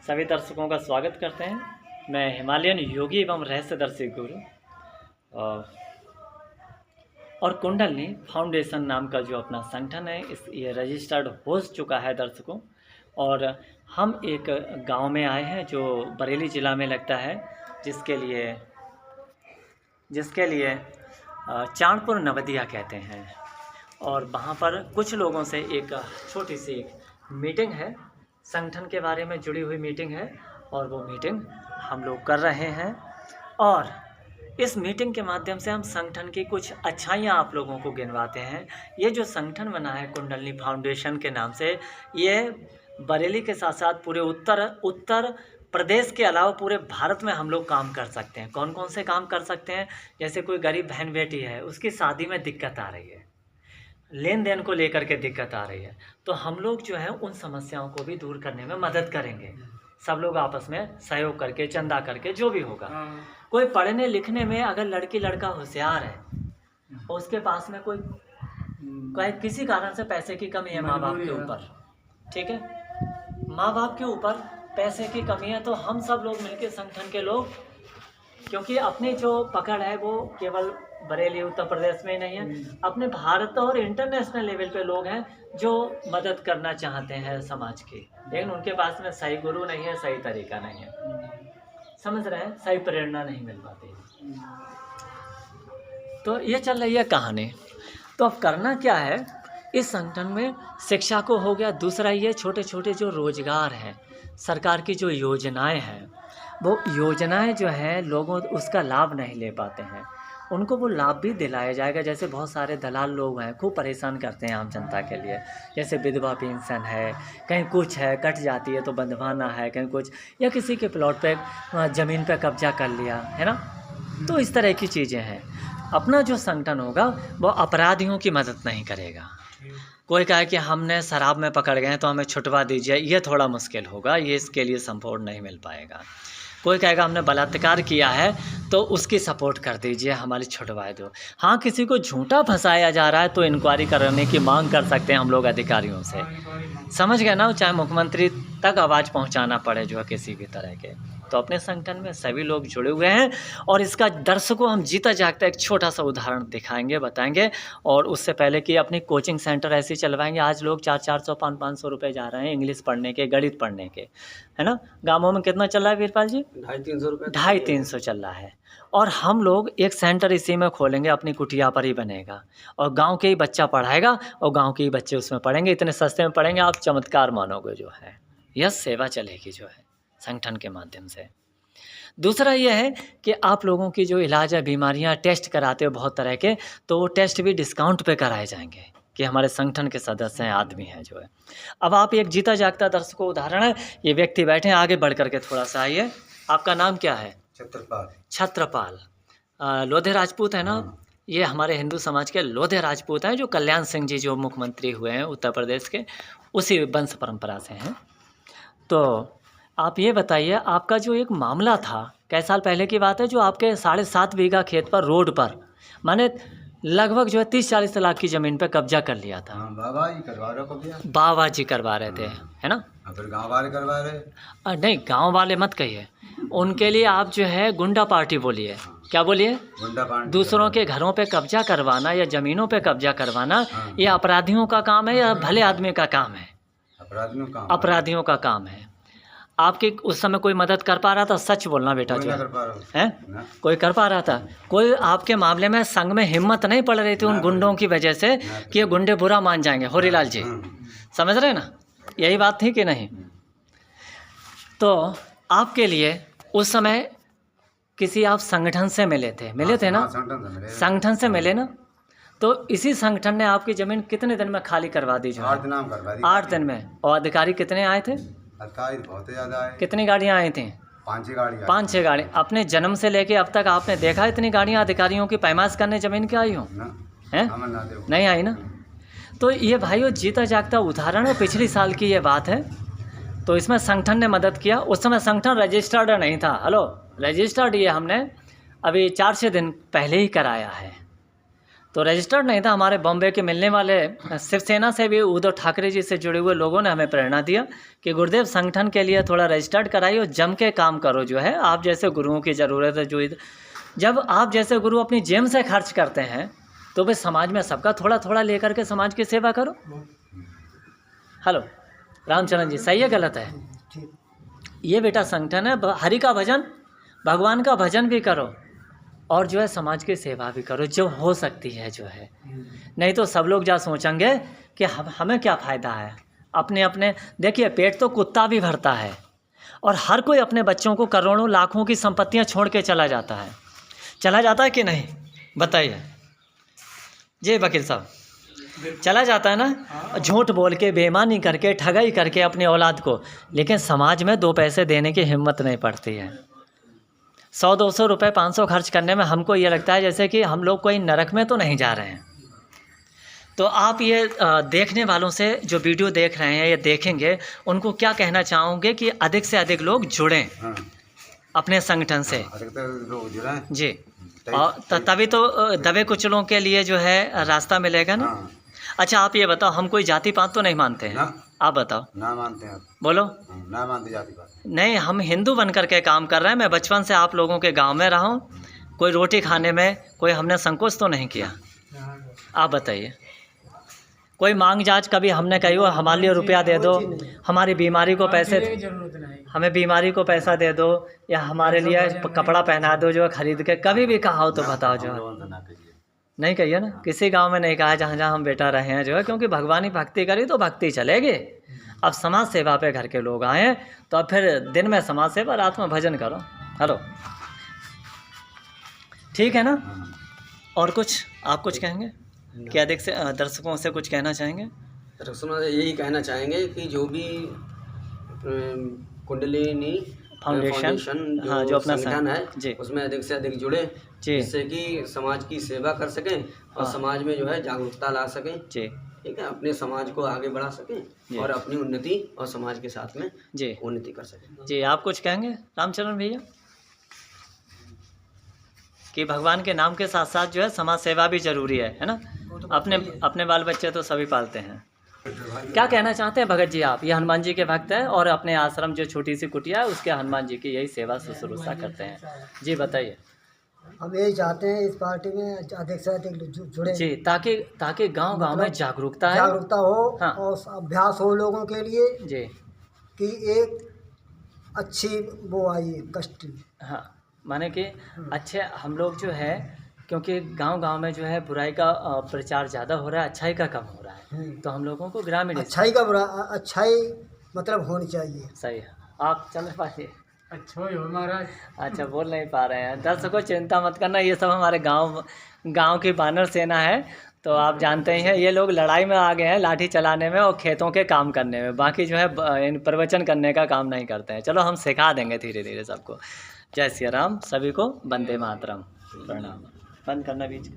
सभी दर्शकों का स्वागत करते हैं। मैं हिमालयन योगी एवं रहस्यदर्शी गुरु और कुंडलनी फाउंडेशन नाम का जो अपना संगठन है ये रजिस्टर्ड हो चुका है दर्शकों। और हम एक गांव में आए हैं जो बरेली ज़िला में लगता है, जिसके लिए चांदपुर नवदिया कहते हैं। और वहाँ पर कुछ लोगों से एक छोटी सी एक मीटिंग है, संगठन के बारे में जुड़ी हुई मीटिंग है, और वो मीटिंग हम लोग कर रहे हैं। और इस मीटिंग के माध्यम से हम संगठन की कुछ अच्छाइयाँ आप लोगों को गिनवाते हैं। ये जो संगठन बना है कुंडलनी फाउंडेशन के नाम से, ये बरेली के साथ साथ पूरे उत्तर प्रदेश के अलावा पूरे भारत में हम लोग काम कर सकते हैं। कौन कौन से काम कर सकते हैं? जैसे कोई गरीब बहन बेटी है, उसकी शादी में दिक्कत आ रही है, लेन देन को लेकर के दिक्कत आ रही है, तो हम लोग जो है उन समस्याओं को भी दूर करने में मदद करेंगे। सब लोग आपस में सहयोग करके, चंदा करके, जो भी होगा। कोई पढ़ने लिखने में अगर लड़की लड़का होशियार है और उसके पास में कोई किसी कारण से पैसे की कमी है माँ बाप के ऊपर, ठीक है, माँ बाप के ऊपर पैसे की कमी है, तो हम सब लोग मिलके संगठन के लोग, क्योंकि अपनी जो पकड़ है वो केवल बरेली उत्तर प्रदेश में ही नहीं है, अपने भारत और इंटरनेशनल लेवल पे लोग हैं जो मदद करना चाहते हैं समाज की, लेकिन उनके पास में सही गुरु नहीं है, सही तरीका नहीं है, समझ रहे हैं, सही प्रेरणा नहीं मिल पाती। तो ये चल रही है कहानी। तो अब करना क्या है इस संगठन में? शिक्षा को हो गया, दूसरा ये छोटे छोटे जो रोजगार हैं, सरकार की जो योजनाएं हैं, वो योजनाएं जो हैं लोगों उसका लाभ नहीं ले पाते हैं, उनको वो लाभ भी दिलाया जाएगा। जैसे बहुत सारे दलाल लोग हैं, खूब परेशान करते हैं आम जनता के लिए, जैसे विधवा पेंशन है, कहीं कुछ है कट जाती है तो बंधवाना है, कहीं कुछ, या किसी के प्लॉट पे ज़मीन पे कब्जा कर लिया है ना, तो इस तरह की चीज़ें हैं। अपना जो संगठन होगा वो अपराधियों की मदद नहीं करेगा। कोई कहे कि हमने शराब में पकड़ गए तो हमें छुटवा दीजिए, ये थोड़ा मुश्किल होगा, ये इसके लिए सपोर्ट नहीं मिल पाएगा। कोई कहेगा हमने बलात्कार किया है तो उसकी सपोर्ट कर दीजिए, हमारी छुटवाए दो। हाँ, किसी को झूठा फंसाया जा रहा है तो इंक्वायरी करने की मांग कर सकते हैं हम लोग अधिकारियों से, समझ गए ना, चाहे मुख्यमंत्री तक आवाज़ पहुंचाना पड़े जो है किसी भी तरह के। तो अपने संगठन में सभी लोग जुड़े हुए हैं और इसका दर्शकों हम जीता जागता एक छोटा सा उदाहरण दिखाएंगे, बताएंगे। और उससे पहले कि अपनी कोचिंग सेंटर ऐसे चलवाएंगे। आज लोग 400-400 500 रुपये जा रहे हैं इंग्लिश पढ़ने के, गणित पढ़ने के, है ना। गाँवों में कितना चल रहा है वीरपाल जी? 250-300 रुपये, 250-300 चल रहा है। और हम लोग एक सेंटर इसी में खोलेंगे, अपनी कुटिया पर ही बनेगा, और गांव के ही बच्चा पढ़ाएगा और गांव के ही बच्चे उसमें पढ़ेंगे। इतने सस्ते में पढ़ेंगे, आप चमत्कार मानोगे जो है। यह सेवा चलेगी जो है संगठन के माध्यम से। दूसरा यह है कि आप लोगों की जो इलाज है, बीमारियां, टेस्ट कराते हो बहुत तरह के, तो वो टेस्ट भी डिस्काउंट पे कराए जाएंगे कि हमारे संगठन के सदस्य हैं, आदमी हैं जो है। अब आप एक जीता जागता दर्शकों उदाहरण है, ये व्यक्ति बैठे हैं, आगे बढ़ करके थोड़ा सा आइए। आपका नाम क्या है? छत्रपाल लोधे राजपूत है ना। ये हमारे हिंदू समाज के लोधे राजपूत हैं, जो कल्याण सिंह जी जो मुख्यमंत्री हुए हैं उत्तर प्रदेश के, उसी वंश परंपरा से हैं। तो आप ये बताइए, आपका जो एक मामला था, कई साल पहले की बात है, जो आपके 7.5 बीघा खेत पर, रोड पर, माने लगभग जो है 30-40 लाख की ज़मीन पे कब्जा कर लिया था। बाबा जी करवा रहे कब्जा, बाबा जी करवा रहे थे, है ना। फिर गाँव वाले करवा रहे। नहीं, गांव वाले मत कहिए, उनके लिए आप जो है गुंडा पार्टी बोलिए। क्या बोलिए? गुंडा पार्टी। दूसरों के घरों पे कब्जा करवाना या ज़मीनों पे कब्जा करवाना, ये अपराधियों का काम है या भले आदमी का काम है? अपराधियों का काम है। आपकी उस समय कोई मदद कर पा रहा था? सच बोलना बेटा जो है, कोई कर पा रहा था? कोई आपके मामले में संग में हिम्मत नहीं पड़ रही थी उन गुंडों की वजह से कि ये गुंडे बुरा मान जाएंगे। होरीलाल जी समझ रहे ना, यही बात थी कि नहीं? तो आपके लिए उस समय किसी आप संगठन से मिले थे ना? संगठन से मिले ना। तो इसी संगठन ने आपकी ज़मीन कितने दिन में खाली करवा दी? जो 8 दिन में। और अधिकारी कितने आए थे? अधिकारी बहुत ज़्यादा आए। कितनी गाड़ियाँ आई थी? 5-6 गाड़ी। अपने जन्म से लेके अब तक आपने देखा इतनी गाड़ियाँ अधिकारियों की पैमाश करने ज़मीन की आई हो? हैं? नहीं आई ना। तो ये भाइयों जीता जागता उदाहरण है, पिछली साल की ये बात है। तो इसमें संगठन ने मदद किया। उस समय संगठन रजिस्टर्ड नहीं था। हेलो, रजिस्टर्ड ये हमने अभी 4-6 दिन पहले ही कराया है। तो रजिस्टर्ड नहीं था। हमारे बॉम्बे के मिलने वाले शिवसेना से भी उद्धव ठाकरे जी से जुड़े हुए लोगों ने हमें प्रेरणा दिया कि गुरुदेव संगठन के लिए थोड़ा रजिस्टर्ड कराइए और जम के काम करो। जो है आप जैसे गुरुओं की ज़रूरत है। जब आप जैसे गुरु अपनी जेब से खर्च करते हैं तो भाई समाज में सबका थोड़ा थोड़ा लेकर के समाज की सेवा करो। हेलो रामचरण जी, सही है गलत है? ये बेटा संगठन है, हरि का भजन, भगवान का भजन भी करो और जो है समाज की सेवा भी करो जो हो सकती है। जो है नहीं तो सब लोग जा सोचेंगे कि हमें क्या फ़ायदा है। अपने अपने देखिए, पेट तो कुत्ता भी भरता है और हर कोई अपने बच्चों को करोड़ों लाखों की संपत्तियां छोड़ के चला जाता है कि नहीं, बताइए जी वकील साहब? चला जाता है ना, झूठ बोल के, बेईमानी करके, ठगाई करके अपनी औलाद को, लेकिन समाज में 2 पैसे देने की हिम्मत नहीं पड़ती है। 100-200 रुपये 500 खर्च करने में हमको ये लगता है जैसे कि हम लोग कोई नरक में तो नहीं जा रहे हैं। तो आप ये देखने वालों से जो वीडियो देख रहे हैं या देखेंगे, उनको क्या कहना चाहोगे कि अधिक से अधिक लोग जुड़ें अपने संगठन से? लोग जुड़े जी, और तभी तो दबे कुचलों के लिए जो है रास्ता मिलेगा ना। अच्छा आप ये बताओ, हम कोई जाति पात तो नहीं मानते हैं? आप बताओ। ना मानते हैं। बोलो। ना मानते जाति पात। नहीं, हम हिंदू बन कर के काम कर रहे हैं। मैं बचपन से आप लोगों के गांव में रहा हूँ, कोई रोटी खाने में कोई हमने संकोच तो नहीं किया। आप बताइए, कोई मांग जांच कभी हमने कही हो हमारे लिए रुपया दे दो, हमारी बीमारी को पैसे, हमें बीमारी को पैसा दे दो, या हमारे लिए कपड़ा पहना दो जो खरीद के, कभी भी कहा हो तो बताओ। जो है नहीं कहिए ना, किसी गांव में नहीं कहा जहाँ जहाँ हम बेटा रहे हैं। जो है क्योंकि भगवान ही भक्ति करी तो भक्ति चलेगी। अब समाज सेवा पे घर के लोग आए तो अब फिर दिन में समाज सेवा, रात में भजन करो। हेलो, ठीक है ना? और कुछ आप कुछ कहेंगे कि अधिक से दर्शकों से कुछ कहना चाहेंगे? दर्शकों से यही कहना चाहेंगे कि जो भी कुंडलिनी फाउंडेशन जो अपना संगठन है जी, उसमें अधिक से अधिक जुड़े जिससे कि समाज की सेवा कर सकें और समाज में जो है जागरूकता ला सकें जी। ठीक है, अपने समाज को आगे बढ़ा सकें और अपनी उन्नति और समाज के साथ में जी उन्नति कर सकें जी। आप कुछ कहेंगे रामचरण भैया कि भगवान के नाम के साथ साथ जो है समाज सेवा भी जरूरी है ना? अपने बाल बच्चे तो सभी पालते हैं। क्या कहना चाहते हैं भगत जी आप? ये हनुमान जी के भक्त हैं और अपने आश्रम जो छोटी सी कुटिया है उसके हनुमान जी की यही सेवा शुश्रूषा करते हैं जी। बताइए। हम यही चाहते हैं इस पार्टी में अधिक से अधिक जुड़े जी, ताकि गांव में जागरूकता हो हाँ। और अभ्यास हो लोगों के लिए जी कि एक अच्छी वो आई कष्ट। हाँ, माने कि अच्छे हम लोग जो है, क्योंकि गांव में जो है बुराई का प्रचार ज़्यादा हो रहा है, अच्छाई का कम हो रहा है। तो हम लोगों को ग्रामीण अच्छाई मतलब होनी चाहिए। सही है। आप चल पाइए। अच्छा हो महाराज। अच्छा, बोल नहीं पा रहे हैं। दर्शकों चिंता मत करना, ये सब हमारे गांव की बानर सेना है। तो आप जानते ही हैं ये लोग लड़ाई में आ गए हैं, लाठी चलाने में और खेतों के काम करने में, बाकी जो है प्रवचन करने का काम नहीं करते हैं। चलो हम सिखा देंगे धीरे धीरे सबको। जय श्री राम, सभी को वंदे मातरम, प्रणाम। बंद करना बीच।